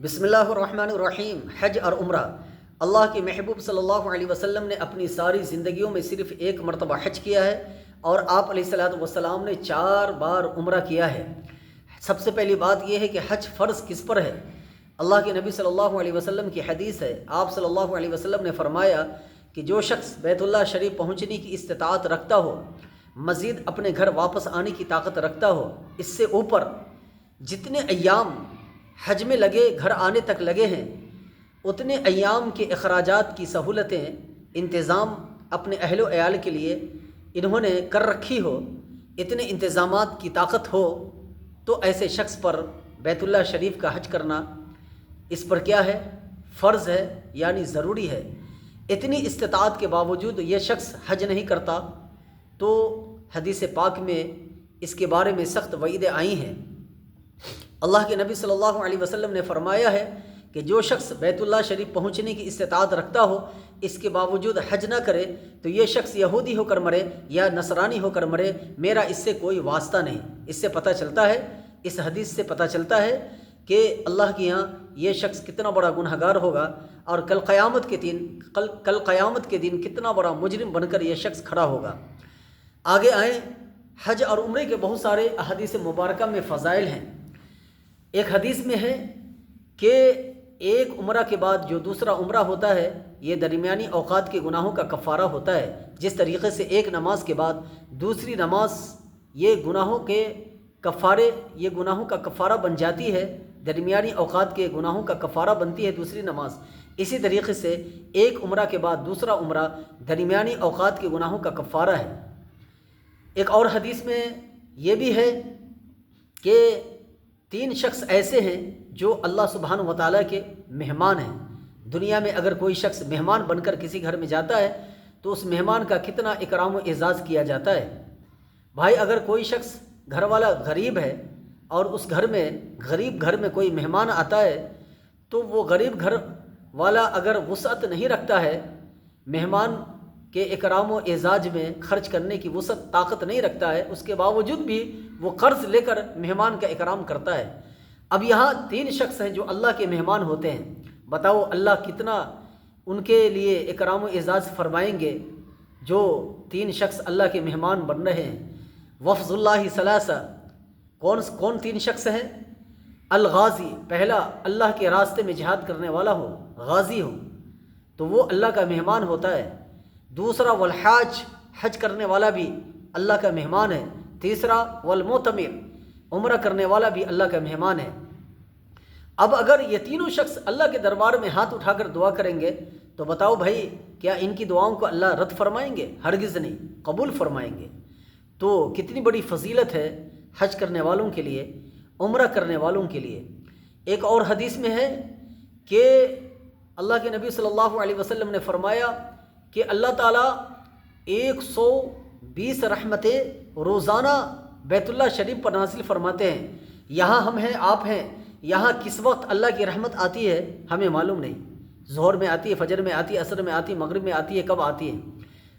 بسم اللہ الرحمن الرحیم۔ حج اور عمرہ اللہ کے محبوب صلی اللہ علیہ وسلم نے اپنی ساری زندگیوں میں صرف ایک مرتبہ حج کیا ہے، اور آپ علیہ الصلوۃ والسلام نے 4 بار عمرہ کیا ہے۔ سب سے پہلی بات یہ ہے کہ حج فرض کس پر ہے؟ اللہ کے نبی صلی اللہ علیہ وسلم کی حدیث ہے، آپ صلی اللہ علیہ وسلم نے فرمایا کہ جو شخص بیت اللہ شریف پہنچنے کی استطاعت رکھتا ہو، مزید اپنے گھر واپس آنے کی طاقت رکھتا ہو، اس سے اوپر جتنے ایام حج میں لگے، گھر آنے تک لگے ہیں، اتنے ایام کے اخراجات کی سہولتیں انتظام اپنے اہل و عیال کے لیے انہوں نے کر رکھی ہو، اتنے انتظامات کی طاقت ہو، تو ایسے شخص پر بیت اللہ شریف کا حج کرنا اس پر کیا ہے؟ فرض ہے، یعنی ضروری ہے۔ اتنی استطاعت کے باوجود یہ شخص حج نہیں کرتا تو حدیث پاک میں اس کے بارے میں سخت وعیدیں آئی ہیں۔ اللہ کے نبی صلی اللہ علیہ وسلم نے فرمایا ہے کہ جو شخص بیت اللہ شریف پہنچنے کی استطاعت رکھتا ہو، اس کے باوجود حج نہ کرے، تو یہ شخص یہودی ہو کر مرے یا نصرانی ہو کر مرے، میرا اس سے کوئی واسطہ نہیں۔ اس سے پتہ چلتا ہے، اس حدیث سے پتہ چلتا ہے کہ اللہ کے یہاں یہ شخص کتنا بڑا گنہگار ہوگا، اور کل قیامت کے دن کتنا بڑا مجرم بن کر یہ شخص کھڑا ہوگا۔ آگے آئیں، حج اور عمرے کے بہت سارے احادیث مبارکہ میں فضائل ہیں۔ ایک حدیث میں ہے کہ ایک عمرہ کے بعد جو دوسرا عمرہ ہوتا ہے، یہ درمیانی اوقات کے گناہوں کا کفارہ ہوتا ہے۔ جس طریقے سے ایک نماز کے بعد دوسری نماز یہ گناہوں کا کفارہ بن جاتی ہے، درمیانی اوقات کے گناہوں کا کفارہ بنتی ہے دوسری نماز، اسی طریقے سے ایک عمرہ کے بعد دوسرا عمرہ درمیانی اوقات کے گناہوں کا کفارہ ہے۔ ایک اور حدیث میں یہ بھی ہے کہ 3 شخص ایسے ہیں جو اللہ سبحانہ و تعالیٰ کے مہمان ہیں۔ دنیا میں اگر کوئی شخص مہمان بن کر کسی گھر میں جاتا ہے تو اس مہمان کا کتنا اکرام و اعزاز کیا جاتا ہے۔ بھائی، اگر کوئی شخص گھر والا غریب ہے اور اس غریب گھر میں کوئی مہمان آتا ہے، تو وہ غریب گھر والا اگر وسعت نہیں رکھتا ہے، مہمان کے اکرام و اعزاز میں خرچ کرنے کی وسعت طاقت نہیں رکھتا ہے، اس کے باوجود بھی وہ قرض لے کر مہمان کا اکرام کرتا ہے۔ اب یہاں 3 شخص ہیں جو اللہ کے مہمان ہوتے ہیں، بتاؤ اللہ کتنا ان کے لیے اکرام و اعزاز فرمائیں گے جو 3 شخص اللہ کے مہمان بن رہے ہیں۔ وفد اللہ ثلاثہ، کون 3 شخص ہیں؟ الغازی، پہلا اللہ کے راستے میں جہاد کرنے والا ہو، غازی ہو تو وہ اللہ کا مہمان ہوتا ہے۔ دوسرا والحاج، حج کرنے والا بھی اللہ کا مہمان ہے۔ تیسرا والمعتمر، عمرہ کرنے والا بھی اللہ کا مہمان ہے۔ اب اگر یہ تینوں شخص اللہ کے دربار میں ہاتھ اٹھا کر دعا کریں گے تو بتاؤ بھائی، کیا ان کی دعاؤں کو اللہ رد فرمائیں گے؟ ہرگز نہیں، قبول فرمائیں گے۔ تو کتنی بڑی فضیلت ہے حج کرنے والوں کے لیے، عمرہ کرنے والوں کے لیے۔ ایک اور حدیث میں ہے کہ اللہ کے نبی صلی اللہ علیہ وسلم نے فرمایا کہ اللہ تعالیٰ 120 رحمتیں روزانہ بیت اللہ شریف پر نازل فرماتے ہیں۔ یہاں ہم ہیں، آپ ہیں، یہاں کس وقت اللہ کی رحمت آتی ہے ہمیں معلوم نہیں۔ ظہر میں آتی ہے، فجر میں آتی ہے، عصر میں آتی ہے، مغرب میں آتی ہے، کب آتی ہے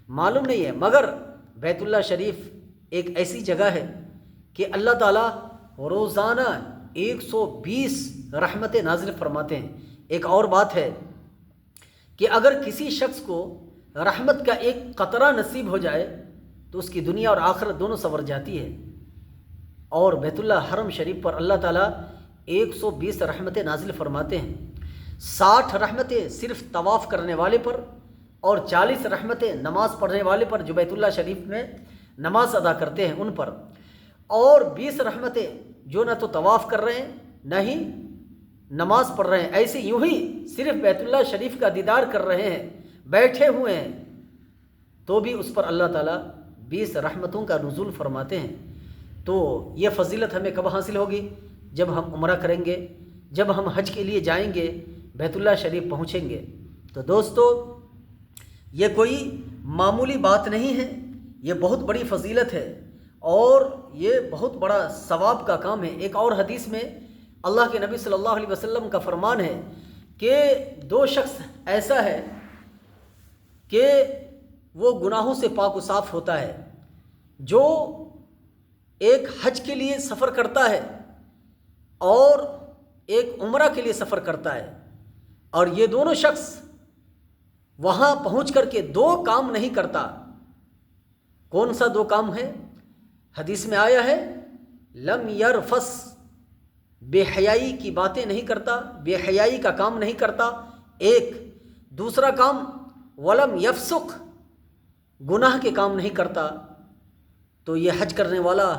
معلوم نہیں ہے، مگر بیت اللہ شریف ایک ایسی جگہ ہے کہ اللہ تعالیٰ روزانہ 120 رحمتیں نازل فرماتے ہیں۔ ایک اور بات ہے کہ اگر کسی شخص کو رحمت کا ایک قطرہ نصیب ہو جائے تو اس کی دنیا اور آخرت دونوں سنور جاتی ہے۔ اور بیت اللہ حرم شریف پر اللہ تعالیٰ 120 رحمتیں نازل فرماتے ہیں۔ 60 رحمتیں صرف طواف کرنے والے پر، اور 40 رحمتیں نماز پڑھنے والے پر جو بیت اللہ شریف میں نماز ادا کرتے ہیں ان پر، اور 20 رحمتیں جو نہ تو طواف کر رہے ہیں نہ ہی نماز پڑھ رہے ہیں، ایسے یوں ہی صرف بیت اللہ شریف کا دیدار کر رہے ہیں، بیٹھے ہوئے ہیں، تو بھی اس پر اللہ تعالیٰ 20 رحمتوں کا نزول فرماتے ہیں۔ تو یہ فضیلت ہمیں کب حاصل ہوگی؟ جب ہم عمرہ کریں گے، جب ہم حج کے لیے جائیں گے، بیت اللہ شریف پہنچیں گے۔ تو دوستو، یہ کوئی معمولی بات نہیں ہے، یہ بہت بڑی فضیلت ہے اور یہ بہت بڑا ثواب کا کام ہے۔ ایک اور حدیث میں اللہ کے نبی صلی اللہ علیہ وسلم کا فرمان ہے کہ 2 شخص ایسا ہے کہ وہ گناہوں سے پاک و صاف ہوتا ہے، جو ایک حج کے لیے سفر کرتا ہے اور ایک عمرہ کے لیے سفر کرتا ہے، اور یہ دونوں شخص وہاں پہنچ کر کے دو کام نہیں کرتا، کون سا دو کام ہے؟ حدیث میں آیا ہے لم یرفس، بے حیائی کی باتیں نہیں کرتا، بے حیائی کا کام نہیں کرتا، ایک دوسرا کام ولم یفسق، گناہ کے کام نہیں کرتا. تو یہ حج کرنے والا،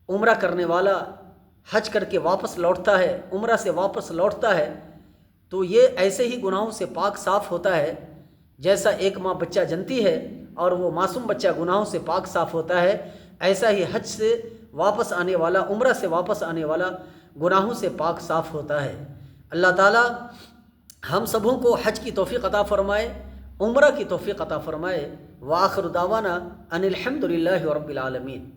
عمرہ کرنے والا حج کر کے واپس لوٹتا ہے، عمرہ سے واپس لوٹتا ہے، تو یہ ایسے ہی گناہوں سے پاک صاف ہوتا ہے جیسا ایک ماں بچہ جنتی ہے اور وہ معصوم بچہ گناہوں سے پاک صاف ہوتا ہے، ایسا ہی حج سے واپس آنے والا، عمرہ سے واپس آنے والا گناہوں سے پاک صاف ہوتا ہے. اللہ تعالیٰ ہم سبوں کو حج کی توفیق عطا فرمائے، عمرہ کی توفیق عطا فرمائے. وآخر دعوانا ان الحمد للہ رب العالمین.